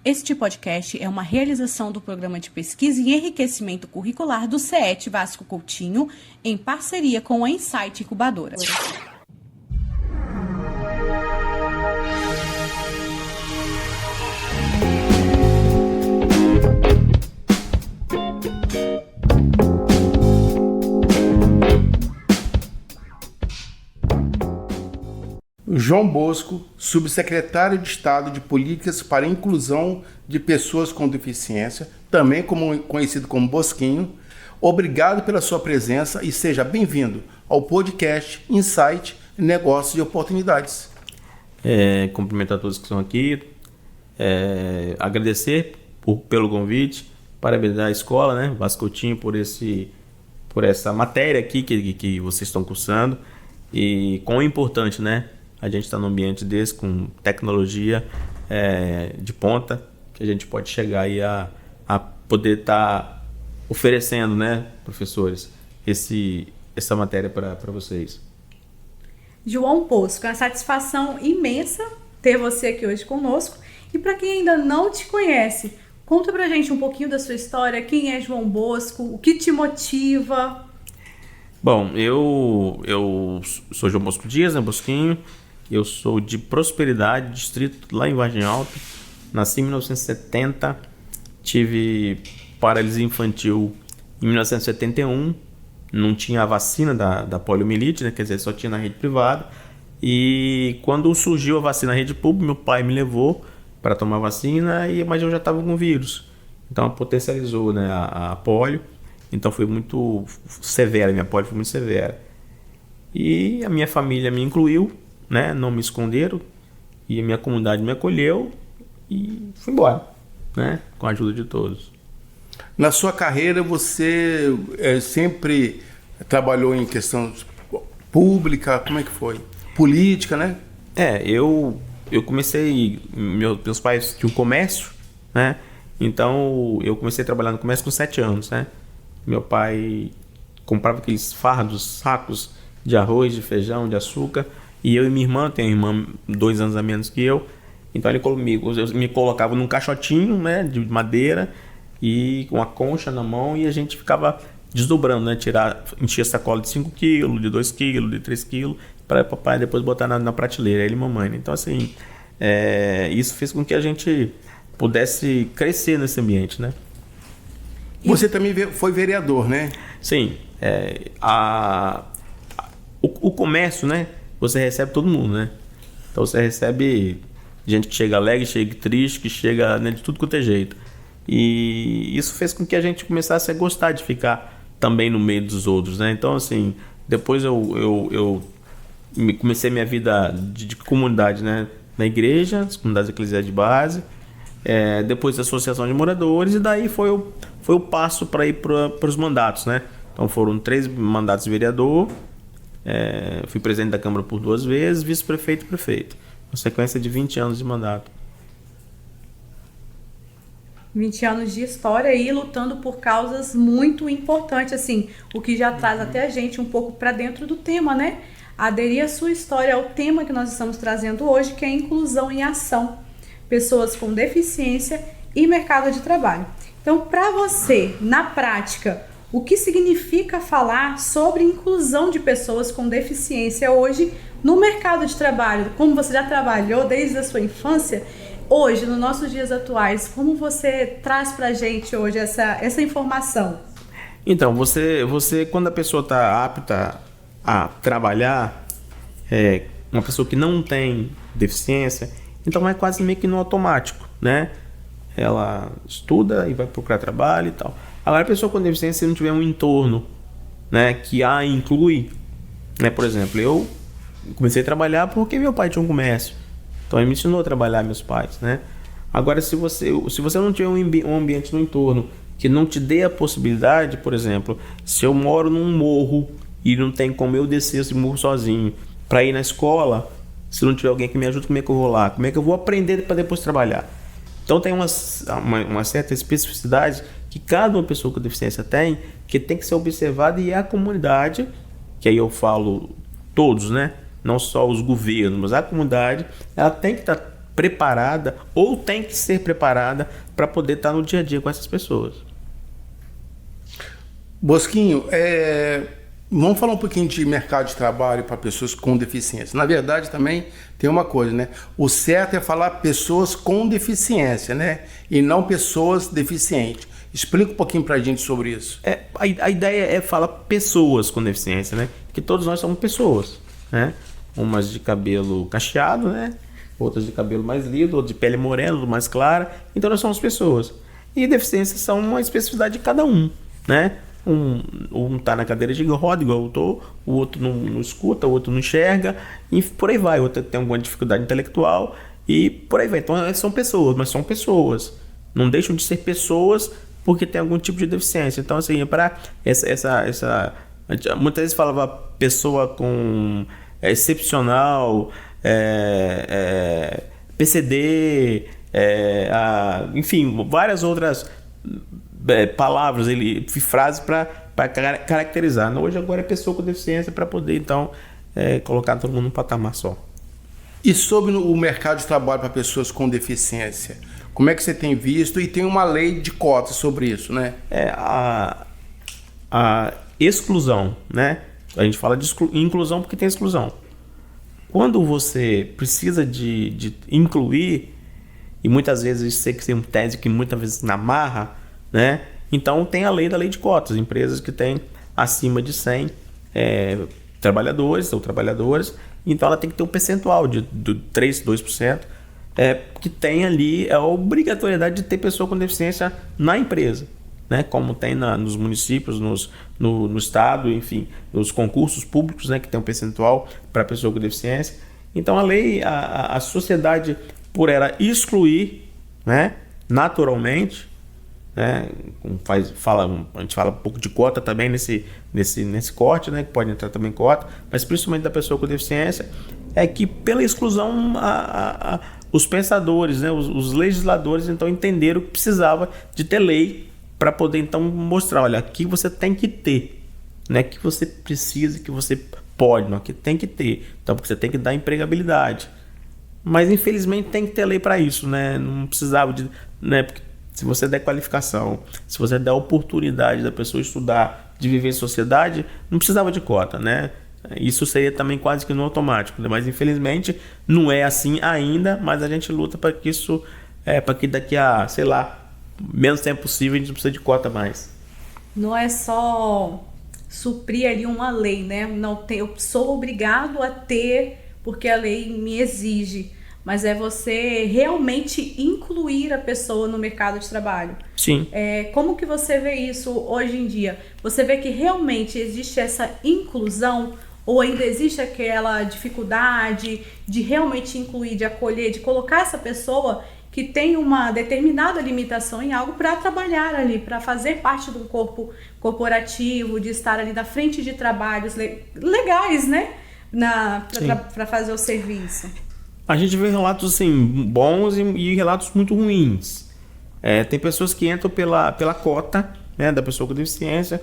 Este podcast é uma realização do Programa de Pesquisa e Enriquecimento Curricular do CET Vasco Coutinho, em parceria com a Insight Incubadora. João Bosco, subsecretário de Estado de Políticas para a Inclusão de Pessoas com Deficiência, também conhecido como Bosquinho, obrigado pela sua presença e seja bem-vindo ao podcast Insight Negócios e Oportunidades. Cumprimentar todos que estão aqui, agradecer pelo convite, parabenizar a escola, né, Vasco Coutinho, por essa matéria aqui que vocês estão cursando e quão importante, né? A gente está num ambiente desse, com tecnologia de ponta, que a gente pode chegar aí a poder estar oferecendo, né, professores, essa matéria para vocês. João Bosco, é uma satisfação imensa ter você aqui hoje conosco. E para quem ainda não te conhece, conta pra gente um pouquinho da sua história, quem é João Bosco, o que te motiva? Bom, eu sou João Bosco Dias, né, Bosquinho. Eu sou de Prosperidade, distrito lá em Vargem Alta. Nasci em 1970, tive paralisia infantil em 1971. Não tinha a vacina da poliomielite, né? Quer dizer, só tinha na rede privada. E quando surgiu a vacina na rede pública, meu pai me levou para tomar a vacina, mas eu já estava com vírus. Então potencializou, né, a polio. Então foi muito severa, minha polio foi muito severa. E a minha família me incluiu, né? Não me esconderam, e a minha comunidade me acolheu e fui embora, né? Com a ajuda de todos. Na sua carreira, você sempre trabalhou em questão pública, como é que foi? Política, né? Eu comecei, meus pais tinham comércio, né? Então eu comecei a trabalhar no comércio com 7 anos, né? Meu pai comprava aqueles fardos, sacos de arroz, de feijão, de açúcar. E eu e minha irmã, tenho uma irmã 2 anos a menos que eu, então ele me colocava num caixotinho, né, de madeira e com a concha na mão, e a gente ficava desdobrando, né, enchia a sacola de 5 kg, de 2 kg, de 3 kg, para papai depois botar na prateleira, ele e mamãe. Então assim, isso fez com que a gente pudesse crescer nesse ambiente, né. Você também foi vereador, né? Sim, o comércio, né, você recebe todo mundo, né? Então você recebe gente que chega alegre, chega triste, que chega, né, de tudo quanto é jeito. E isso fez com que a gente começasse a gostar de ficar também no meio dos outros, né? Então assim, depois eu comecei minha vida de comunidade, né, na igreja, as comunidades eclesiais de base, depois a associação de moradores, e daí foi o passo para ir para os mandatos, né? Então foram 3 mandatos de vereador. Fui presidente da Câmara por 2 vezes, vice-prefeito e prefeito. Uma sequência de 20 anos de mandato. 20 anos de história aí, lutando por causas muito importantes, assim, o que já traz até a gente um pouco para dentro do tema, né? Aderir a sua história ao tema que nós estamos trazendo hoje, que é a inclusão em ação, pessoas com deficiência e mercado de trabalho. Então, para você, na prática, o que significa falar sobre inclusão de pessoas com deficiência hoje no mercado de trabalho? Como você já trabalhou desde a sua infância, hoje, nos nossos dias atuais, como você traz para a gente hoje essa informação? Então, você quando a pessoa está apta a trabalhar, uma pessoa que não tem deficiência, então é quase meio que no automático, né? Ela estuda e vai procurar trabalho e tal. Agora, a pessoa com deficiência, se não tiver um entorno, né, que a inclui, né, por exemplo, eu comecei a trabalhar porque meu pai tinha um comércio, então ele me ensinou a trabalhar, meus pais, né? Agora, se você não tiver um ambiente no entorno que não te dê a possibilidade, por exemplo, se eu moro num morro e não tem como eu descer esse morro sozinho para ir na escola, se não tiver alguém que me ajude, como é que eu vou lá? Como é que eu vou aprender para depois trabalhar? Então tem uma certa especificidade que cada uma pessoa com deficiência tem, que tem que ser observada, e a comunidade, que aí eu falo todos, né? Não só os governos, mas a comunidade, ela tem que estar preparada ou tem que ser preparada para poder estar no dia a dia com essas pessoas. Bosquinho, vamos falar um pouquinho de mercado de trabalho para pessoas com deficiência. Na verdade, também tem uma coisa, né? O certo é falar pessoas com deficiência, né? E não pessoas deficientes. Explica um pouquinho para a gente sobre isso. A ideia é falar pessoas com deficiência, né? Que todos nós somos pessoas, né? Umas de cabelo cacheado, né? Outras de cabelo mais liso, outras de pele morena, outra mais clara. Então nós somos pessoas. E deficiências são uma especificidade de cada um, né? Um tá na cadeira de roda, igual eu tô, o outro não escuta, o outro não enxerga, e por aí vai. O outro tem alguma dificuldade intelectual, e por aí vai. Então são pessoas, mas são pessoas. Não deixam de ser pessoas porque tem algum tipo de deficiência. Então, assim, para muitas vezes falava pessoa com excepcional, PCD, enfim, várias outras palavras, frases para caracterizar. Hoje agora é pessoa com deficiência para poder, então, colocar todo mundo num patamar só. E sobre o mercado de trabalho para pessoas com deficiência, como é que você tem visto? E tem uma lei de cotas sobre isso, né? A exclusão, né? A gente fala de inclusão porque tem exclusão. Quando você precisa de incluir, e muitas vezes sei que tem um tese que muitas vezes na marra, né? Então tem a lei da lei de cotas. Empresas que têm acima de 100 trabalhadores ou trabalhadoras, então ela tem que ter um percentual de 3%, 2%, que tem ali a obrigatoriedade de ter pessoa com deficiência na empresa, né? Como tem nos municípios, no estado, enfim, nos concursos públicos, né? Que tem um percentual para pessoa com deficiência. Então a lei, a sociedade, por ela excluir, né? Naturalmente, né? A gente fala um pouco de cota também nesse corte, né? Que pode entrar também cota, mas principalmente da pessoa com deficiência, é que pela exclusão os pensadores, né? Os legisladores então entenderam que precisava de ter lei para poder então mostrar, olha, aqui você tem que ter, não é que você precisa, que você pode, não, aqui tem que ter, então porque você tem que dar empregabilidade, mas infelizmente tem que ter lei para isso, né? Não precisava de, né? Porque se você der qualificação, se você der oportunidade da pessoa estudar, de viver em sociedade, não precisava de cota, né? Isso seria também quase que no automático, né? Mas infelizmente não é assim ainda, mas a gente luta para que isso, para que daqui a, sei lá, menos tempo possível a gente não precisa de cota mais. Não é só suprir ali uma lei, né? Eu sou obrigado a ter porque a lei me exige, mas é você realmente incluir a pessoa no mercado de trabalho. Sim. Como que você vê isso hoje em dia? Você vê que realmente existe essa inclusão ou ainda existe aquela dificuldade de realmente incluir, de acolher, de colocar essa pessoa que tem uma determinada limitação em algo para trabalhar ali, para fazer parte do corpo corporativo, de estar ali na frente de trabalhos legais, né? Para fazer o serviço. A gente vê relatos assim, bons e relatos muito ruins. Tem pessoas que entram pela cota, né, da pessoa com deficiência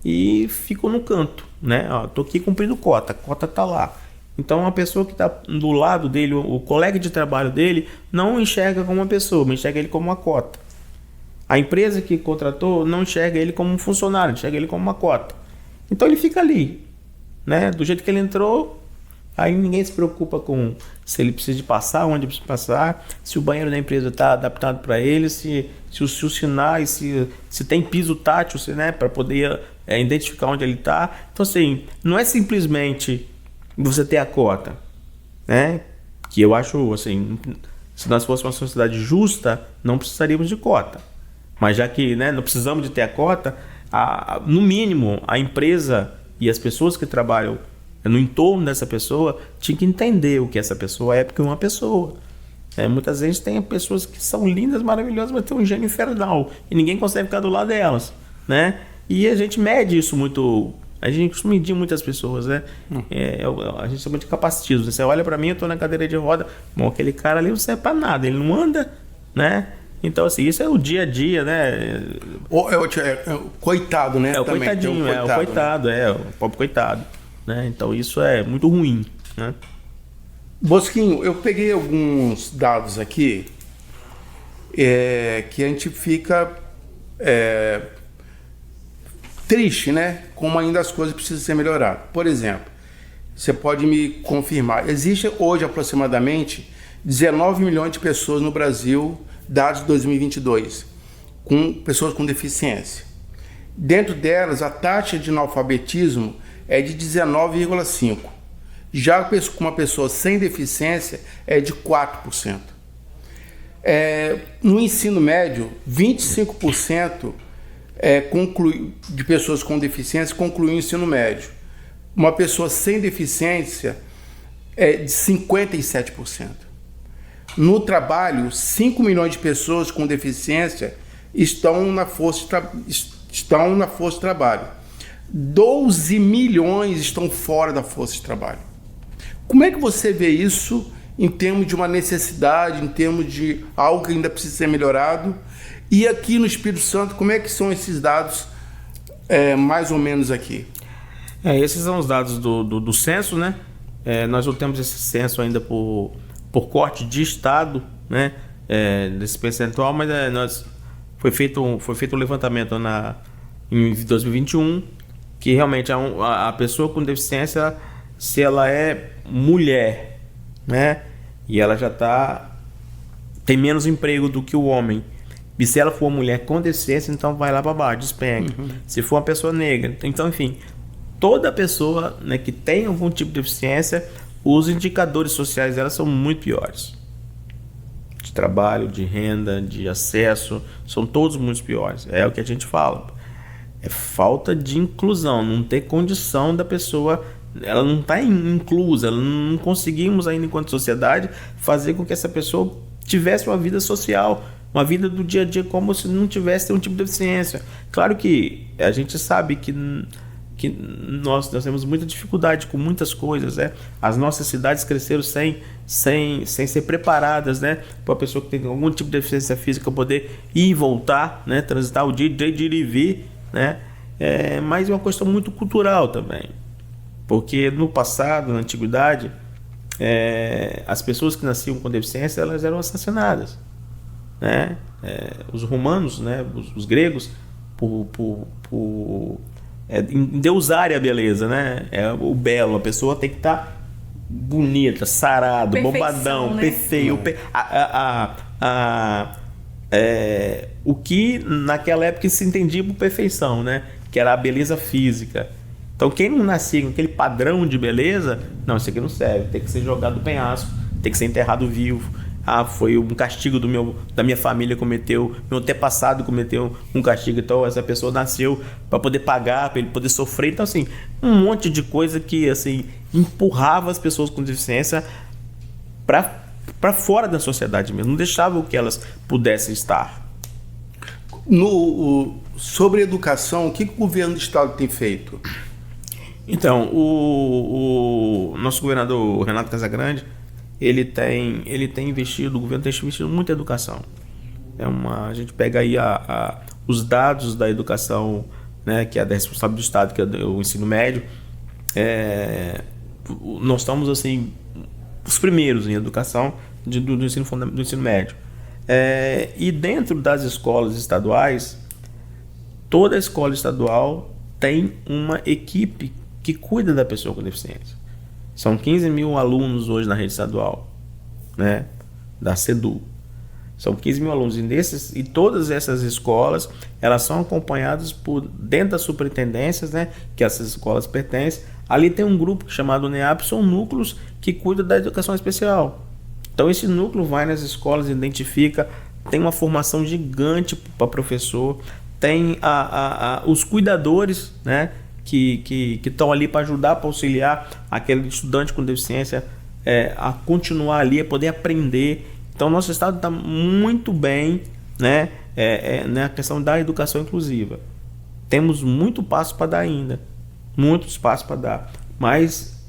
e ficam no canto, né? Tô aqui cumprindo cota, a cota tá lá. Então a pessoa que está do lado dele, o colega de trabalho dele, não enxerga como uma pessoa, mas enxerga ele como uma cota. A empresa que contratou não enxerga ele como um funcionário, enxerga ele como uma cota. Então ele fica ali, né? Do jeito que ele entrou, aí ninguém se preocupa com se ele precisa de passar, onde precisa passar, se o banheiro da empresa está adaptado para ele, se os sinais, se tem piso tátil, né? Para poder identificar onde ele está. Então assim, não é simplesmente você ter a cota, né? Que eu acho assim, se nós fôssemos uma sociedade justa, não precisaríamos de cota. Mas já que, né, não precisamos de ter a cota, no mínimo a empresa e as pessoas que trabalham no entorno dessa pessoa tinham que entender o que essa pessoa é, porque é uma pessoa. Muitas vezes tem pessoas que são lindas, maravilhosas, mas tem um gênio infernal e ninguém consegue ficar do lado delas, né? E a gente mede isso muito. A gente costuma medir muitas pessoas, né? A gente chama de capacitismo. Você olha pra mim, eu tô na cadeira de roda, bom, aquele cara ali não serve pra nada, ele não anda, né? Então, assim, isso é o dia a dia, né? Coitado, né? O coitadinho, o coitado, o pobre coitado, né? Então, isso é muito ruim, né? Bosquinho, eu peguei alguns dados aqui que a gente fica triste, né? Como ainda as coisas precisam ser melhoradas. Por exemplo, você pode me confirmar, existe hoje aproximadamente 19 milhões de pessoas no Brasil, dados de 2022, com pessoas com deficiência. Dentro delas, a taxa de analfabetismo é de 19,5%. Já com uma pessoa sem deficiência é de 4%. No ensino médio, 25% de pessoas com deficiência concluem o ensino médio. Uma pessoa sem deficiência é de 57%. No trabalho, 5 milhões de pessoas com deficiência estão na força de trabalho. 12 milhões estão fora da força de trabalho. Como é que você vê isso em termos de uma necessidade, em termos de algo que ainda precisa ser melhorado? E aqui no Espírito Santo, como é que são esses dados, mais ou menos aqui? Esses são os dados do censo, né? Nós não temos esse censo ainda por corte de estado, né? Desse percentual, mas foi feito um levantamento em 2021, que realmente a pessoa com deficiência, se ela é mulher, né? E ela já tem menos emprego do que o homem. E se ela for uma mulher com deficiência, então vai lá para baixo, despenca. Se for uma pessoa negra, então, enfim, toda pessoa, né, que tem algum tipo de deficiência, os indicadores sociais dela são muito piores. De trabalho, de renda, de acesso, são todos muito piores. É o que a gente fala. É falta de inclusão, não ter condição da pessoa, ela não está inclusa, não conseguimos ainda, enquanto sociedade, fazer com que essa pessoa tivesse uma vida social, uma vida do dia a dia, como se não tivesse um tipo de deficiência. Claro que a gente sabe que nós temos muita dificuldade com muitas coisas, né? As nossas cidades cresceram sem ser preparadas, né? Para a pessoa que tem algum tipo de deficiência física poder ir e voltar, né? Transitar o dia de ir e vir, né? Mas é uma questão muito cultural também, porque no passado, na antiguidade, as pessoas que nasciam com deficiência, elas eram assassinadas, né? Os romanos, né? Os gregos, endeusarem a beleza, né? O belo, a pessoa tem que estar bonita, sarado, Perfeição, bombadão, né? perfeito. O que naquela época se entendia por perfeição, né? Que era a beleza física. Então quem não nascia com aquele padrão de beleza, não, isso aqui não serve, tem que ser jogado do penhasco, tem que ser enterrado vivo. Foi um castigo da minha família, meu antepassado cometeu um castigo, então essa pessoa nasceu para poder pagar, para ele poder sofrer. Então, assim, um monte de coisa que, assim, empurrava as pessoas com deficiência para fora da sociedade mesmo, não deixava que elas pudessem estar. Sobre educação, o que o governo do estado tem feito? Então, o nosso governador Renato Casagrande, ele tem investido, o governo tem investido muito em educação. A gente pega aí os dados da educação, né, que é da responsabilidade do Estado, que é o ensino médio. Nós estamos, assim, os primeiros em educação do ensino médio. E dentro das escolas estaduais, toda escola estadual tem uma equipe que cuida da pessoa com deficiência. São 15 mil alunos hoje na rede estadual, né, da SEDU. São 15 mil alunos. E todas essas escolas, elas são acompanhadas dentro das superintendências, né, que essas escolas pertencem. Ali tem um grupo chamado NEAP, são núcleos que cuidam da educação especial. Então esse núcleo vai nas escolas, identifica, tem uma formação gigante para professor, tem os cuidadores, né, que estão ali para ajudar, para auxiliar aquele estudante com deficiência a continuar ali, a poder aprender. Então, nosso estado está muito bem, né, na questão da educação inclusiva. Temos muito passo para dar ainda, muito espaço para dar. Mas,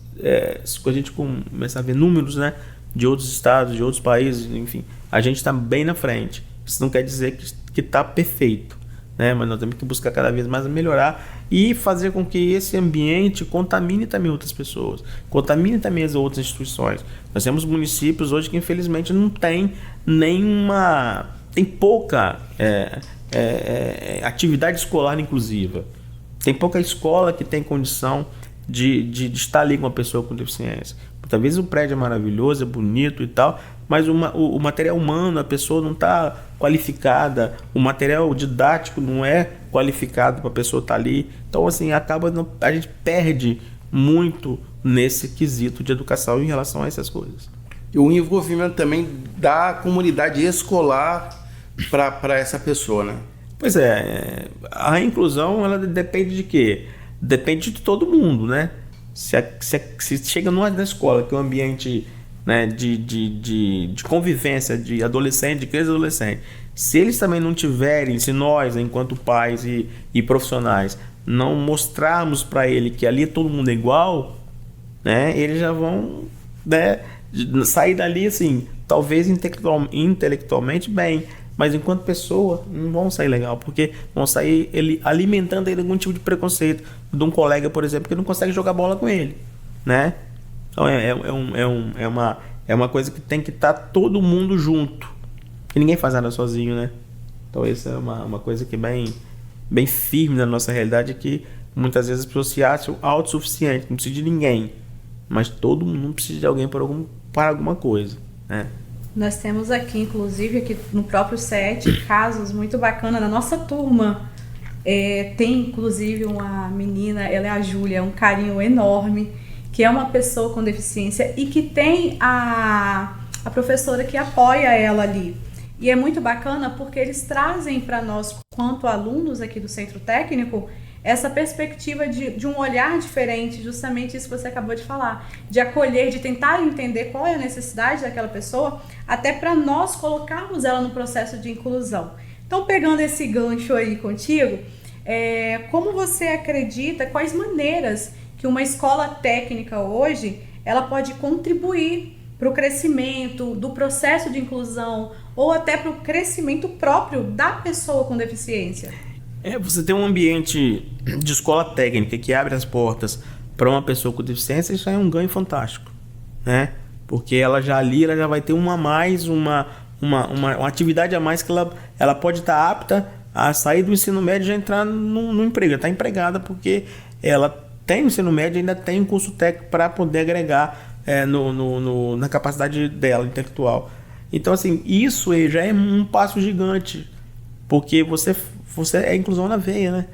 se a gente começar a ver números, né, de outros estados, de outros países, enfim, a gente está bem na frente. Isso não quer dizer que está perfeito, né? Mas nós temos que buscar cada vez mais melhorar e fazer com que esse ambiente contamine também outras pessoas, contamine também as outras instituições. Nós temos municípios hoje que infelizmente não tem nenhuma, tem pouca atividade escolar inclusiva, tem pouca escola que tem condição de estar ali com uma pessoa com deficiência. Talvez o prédio é maravilhoso, é bonito e tal, mas o material humano, a pessoa não está qualificada, o material didático não é qualificado para a pessoa estar ali. Então, assim, a gente perde muito nesse quesito de educação em relação a essas coisas. E o envolvimento também da comunidade escolar para essa pessoa, né? Pois é, a inclusão, ela depende de quê? Depende de todo mundo, né? Se chega numa escola que é um ambiente, né, de convivência de adolescente, de criança e adolescente, se eles também não tiverem, se nós, enquanto pais e profissionais, não mostrarmos para ele que ali todo mundo é igual, né, eles já vão, né, sair dali assim, talvez intelectualmente bem, mas enquanto pessoa não vão sair legal, porque vão sair alimentando ele algum tipo de preconceito de um colega, por exemplo, que não consegue jogar bola com ele, né? Então é uma coisa que tem que estar todo mundo junto, e ninguém faz nada sozinho, né? Então essa é uma coisa que é bem firme na nossa realidade, que muitas vezes as pessoas se acham autossuficientes, não precisa de ninguém, mas todo mundo precisa de alguém para alguma coisa, né? Nós temos aqui, inclusive, aqui no próprio SET, casos muito bacanas na nossa turma. Tem, inclusive, uma menina, ela é a Júlia, um carinho enorme, que é uma pessoa com deficiência e que tem a professora que apoia ela ali. E é muito bacana porque eles trazem para nós, quanto alunos aqui do Centro Técnico, essa perspectiva de um olhar diferente, justamente isso que você acabou de falar, de acolher, de tentar entender qual é a necessidade daquela pessoa, até para nós colocarmos ela no processo de inclusão. Então, pegando esse gancho aí contigo, como você acredita, quais maneiras que uma escola técnica hoje, ela pode contribuir para o crescimento do processo de inclusão ou até para o crescimento próprio da pessoa com deficiência? Você tem um ambiente de escola técnica que abre as portas para uma pessoa com deficiência, isso é um ganho fantástico, né? Porque ela já vai ter uma atividade a mais que ela pode estar apta a sair do ensino médio e já entrar no emprego. Ela está empregada porque ela tem o ensino médio e ainda tem um curso técnico para poder agregar na capacidade dela intelectual. Então, assim, isso aí já é um passo gigante, porque você é inclusão na veia, né?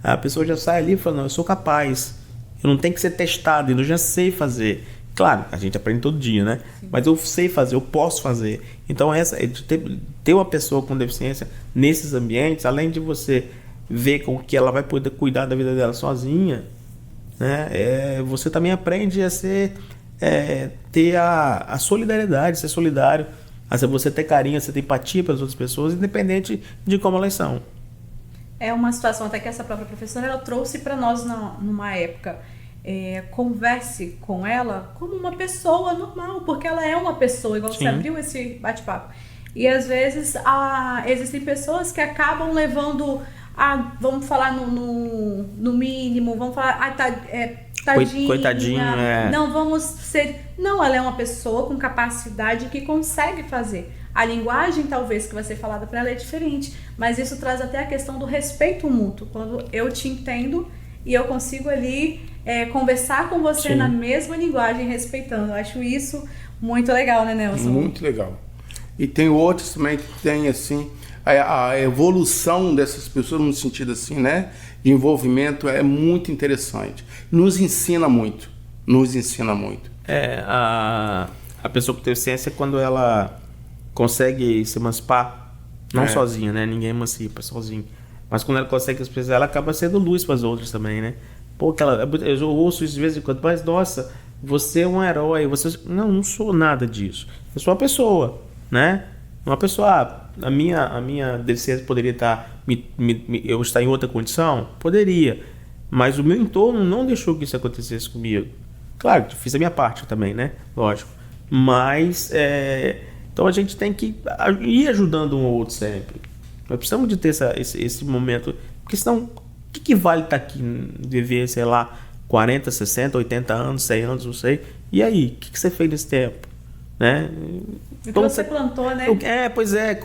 A pessoa já sai ali e fala, não, eu sou capaz, eu não tenho que ser testado, eu já sei fazer. Claro, a gente aprende todo dia, né? Sim. Mas eu sei fazer, eu posso fazer. Então, ter uma pessoa com deficiência nesses ambientes, além de você ver com que ela vai poder cuidar da vida dela sozinha, né? Você também aprende a ter a solidariedade, ser solidário, a você ter carinho, você ter empatia pelas outras pessoas, independente de como elas são. É uma situação até que essa própria professora ela trouxe para nós numa época. Converse com ela como uma pessoa normal, porque ela é uma pessoa, igual Sim. Você abriu esse bate-papo. E às vezes existem pessoas que acabam levando, vamos falar no mínimo, vamos falar, tadinha, coitadinha, não vamos ser... Não, ela é uma pessoa com capacidade que consegue fazer. A linguagem, talvez, que vai ser falada para ela é diferente, mas isso traz até a questão do respeito mútuo. Quando eu te entendo e eu consigo ali conversar com você Sim. na mesma linguagem, respeitando. Eu acho isso muito legal, né, Nelson? Muito legal. E tem outros também que tem, assim, a evolução dessas pessoas no sentido, assim, né, de envolvimento é muito interessante. Nos ensina muito. A pessoa com deficiência, quando ela consegue se emancipar, não sozinha, né? Ninguém emancipa sozinho. Mas quando ela consegue expressar, ela acaba sendo luz para as outras também, né? Pô, eu ouço isso de vez em quando, mas nossa, você é um herói. Não sou nada disso. Eu sou uma pessoa, né? Uma pessoa, a minha deficiência poderia estar, eu estar em outra condição? Poderia. Mas o meu entorno não deixou que isso acontecesse comigo. Claro, eu fiz a minha parte também, né? Lógico. Mas, então a gente tem que ir ajudando um ou outro sempre. Nós precisamos de ter esse momento, porque senão, o que vale estar aqui, viver, sei lá, 40, 60, 80 anos, 100 anos, não sei. E aí, o que você fez nesse tempo? Né? O que você plantou, né? Pois é.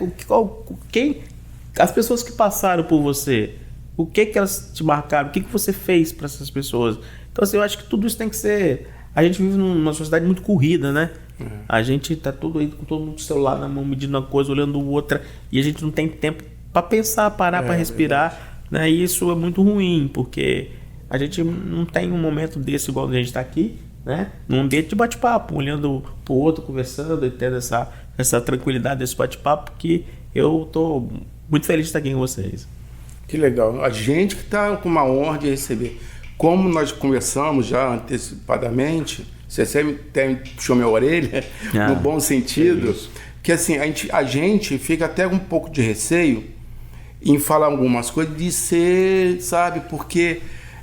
As pessoas que passaram por você, o que elas te marcaram? O que você fez para essas pessoas? Então, assim, eu acho que tudo isso tem que ser... A gente vive numa sociedade muito corrida, né? A gente tá tudo aí com todo mundo com o celular na mão, medindo uma coisa, olhando outra, e a gente não tem tempo para pensar, parar para respirar, né? E isso é muito ruim, porque a gente não tem um momento desse igual a gente está aqui, né? Num ambiente de bate-papo, olhando pro outro, conversando e tendo essa tranquilidade desse bate-papo, que eu tô muito feliz de estar aqui com vocês. Que legal. A gente que está com uma honra de receber. Como nós conversamos já antecipadamente, você sempre puxou minha orelha, no bom sentido, que assim, a gente fica até um pouco de receio em falar algumas coisas, de ser, sabe, porque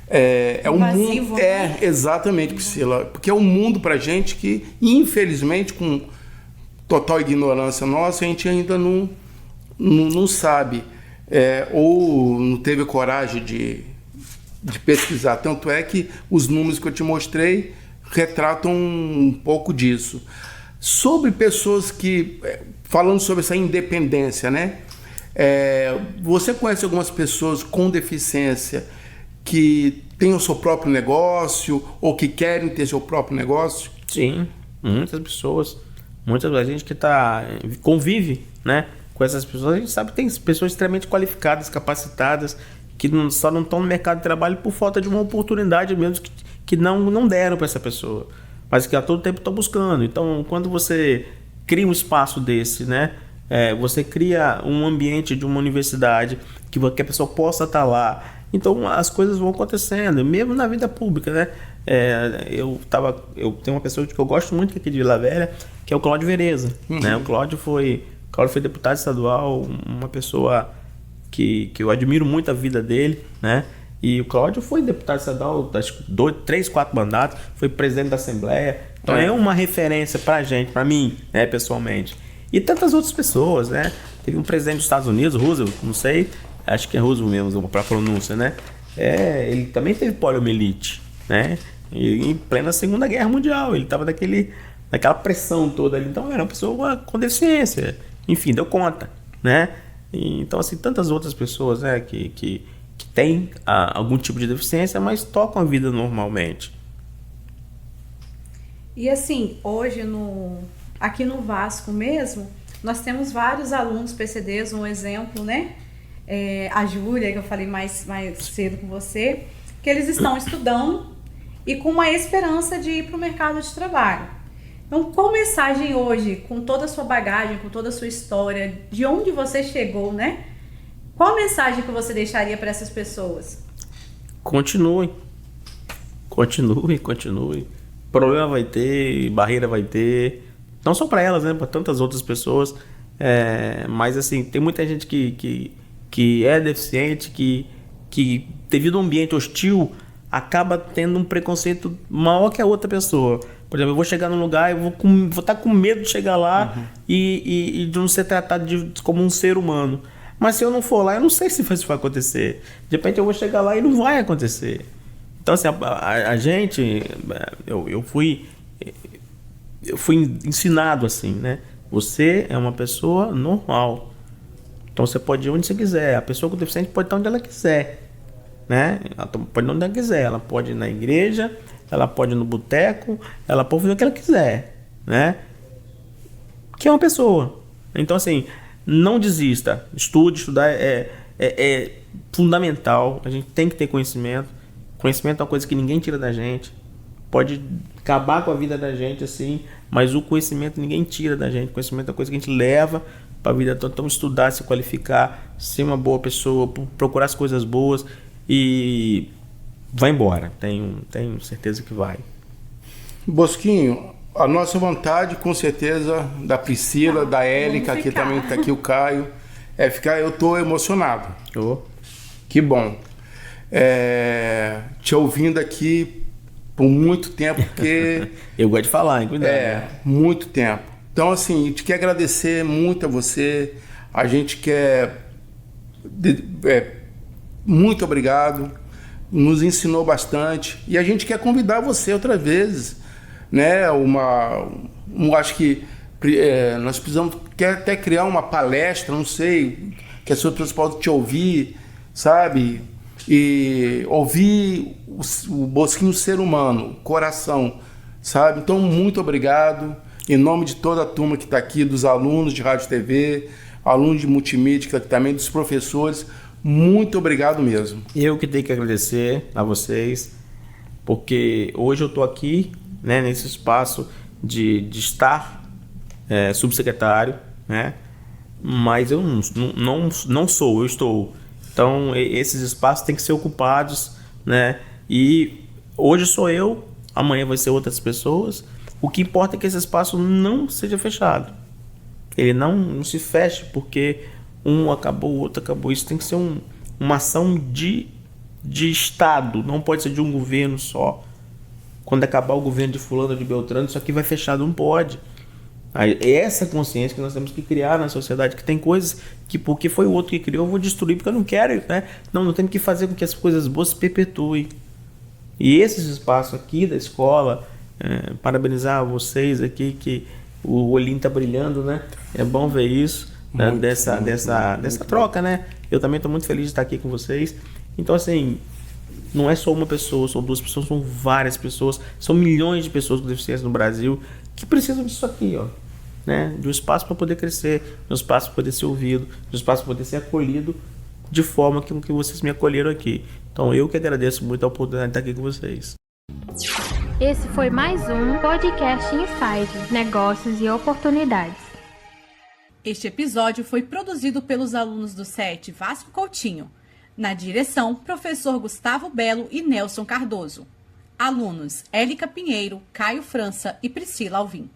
é um mundo... Né? Exatamente, Priscila, porque é um mundo pra gente que, infelizmente, com total ignorância nossa, a gente ainda não sabe, ou não teve coragem de pesquisar. Tanto é que os números que eu te mostrei retratam um pouco disso. Sobre pessoas que... Falando sobre essa independência, né? Você conhece algumas pessoas com deficiência que têm o seu próprio negócio ou que querem ter seu próprio negócio? Sim, muitas pessoas. Muita gente que convive, né, com essas pessoas. A gente sabe que tem pessoas extremamente qualificadas, capacitadas, que só não estão no mercado de trabalho por falta de uma oportunidade mesmo que não deram para essa pessoa, mas que a todo tempo estão buscando. Então, quando você cria um espaço desse, né, você cria um ambiente de uma universidade que a pessoa possa estar lá, então as coisas vão acontecendo, mesmo na vida pública, né? Eu tenho uma pessoa que eu gosto muito aqui de Vila Velha, que é o Cláudio Vereza, né? O Cláudio foi deputado estadual, uma pessoa que eu admiro muito a vida dele, né? E o Cláudio foi deputado estadual, acho que 2, 3, 4 mandatos, foi presidente da Assembleia. Então é uma referência pra gente, pra mim, né, pessoalmente. E tantas outras pessoas, né? Teve um presidente dos Estados Unidos, Roosevelt, não sei, acho que é Roosevelt mesmo, pra pronúncia, né? Ele também teve poliomielite, né? E em plena Segunda Guerra Mundial, ele tava naquela pressão toda ali. Então era uma pessoa com deficiência. Enfim, deu conta, né? Então, assim, tantas outras pessoas, né, que têm algum tipo de deficiência, mas tocam a vida normalmente. E assim, hoje aqui no Vasco mesmo, nós temos vários alunos PCDs, um exemplo, né? A Júlia, que eu falei mais cedo com você, que eles estão estudando e com uma esperança de ir para o mercado de trabalho. Então, qual mensagem hoje, com toda a sua bagagem, com toda a sua história, de onde você chegou, né? Qual mensagem que você deixaria para essas pessoas? Continue. Problema vai ter, barreira vai ter. Não só para elas, né? Para tantas outras pessoas. Mas, assim, tem muita gente que é deficiente, que devido a um ambiente hostil, acaba tendo um preconceito maior que a outra pessoa. Por exemplo, eu vou chegar num lugar e vou estar com medo de chegar lá e de não ser tratado como um ser humano. Mas se eu não for lá, eu não sei se isso vai acontecer. De repente eu vou chegar lá e não vai acontecer. Então, assim, a gente... Eu fui ensinado assim, né? Você é uma pessoa normal. Então você pode ir onde você quiser. A pessoa com deficiência pode estar onde ela quiser, né? Ela pode ir onde ela quiser. Ela pode ir na igreja, ela pode ir no boteco, ela pode fazer o que ela quiser, né? Que é uma pessoa. Então, assim, não desista. Estudar é fundamental. A gente tem que ter conhecimento. Conhecimento é uma coisa que ninguém tira da gente. Pode acabar com a vida da gente, assim, mas o conhecimento ninguém tira da gente. O conhecimento é uma coisa que a gente leva para a vida toda. Então, estudar, se qualificar, ser uma boa pessoa, procurar as coisas boas e vai embora. Tenho certeza que vai. Bosquinho, a nossa vontade, com certeza, da Priscila, da Érica, aqui também está aqui o Caio, eu estou emocionado. Que bom. Te ouvindo aqui por muito tempo, porque... Eu gosto de falar, hein? Cuidado. Muito tempo. Então, assim, a gente quer agradecer muito a você. A gente quer Muito obrigado, nos ensinou bastante e a gente quer convidar você outra vez, né? Acho que nós precisamos quer até criar uma palestra, não sei, que as pessoas possam te ouvir, sabe? E ouvir o Bosquinho ser humano, coração, sabe? Então, muito obrigado, em nome de toda a turma que está aqui, dos alunos de Rádio e TV, alunos de multimídia, também dos professores, muito obrigado mesmo. Eu que tenho que agradecer a vocês, porque hoje eu estou aqui, né, nesse espaço de estar subsecretário, né, mas eu não sou, eu estou. Então, esses espaços têm que ser ocupados, né, e hoje sou eu, amanhã vai ser outras pessoas. O que importa é que esse espaço não seja fechado. Ele não se feche porque um acabou, o outro acabou. Isso tem que ser uma ação de Estado, não pode ser de um governo só. Quando acabar o governo de fulano, de Beltrano, isso aqui vai fechar, não pode. É essa consciência que nós temos que criar na sociedade, que tem coisas que porque foi o outro que criou, eu vou destruir porque eu não quero, né? Não temos que fazer com que as coisas boas se perpetuem. E esses espaços aqui da escola, parabenizar vocês aqui, que o olhinho está brilhando, né? É bom ver isso, né? Dessa troca, né? Eu também estou muito feliz de estar aqui com vocês. Então, assim, não é só uma pessoa, são duas pessoas, são várias pessoas, são milhões de pessoas com deficiência no Brasil que precisam disso aqui, ó, né? De um espaço para poder crescer, de um espaço para poder ser ouvido, de um espaço para poder ser acolhido de forma que vocês me acolheram aqui. Então, eu que agradeço muito a oportunidade de estar aqui com vocês. Esse foi mais um Podcast Inside, Negócios e Oportunidades. Este episódio foi produzido pelos alunos do SET Vasco Coutinho. Na direção, professor Gustavo Belo e Nelson Cardoso. Alunos Élica Pinheiro, Caio França e Priscila Alvim.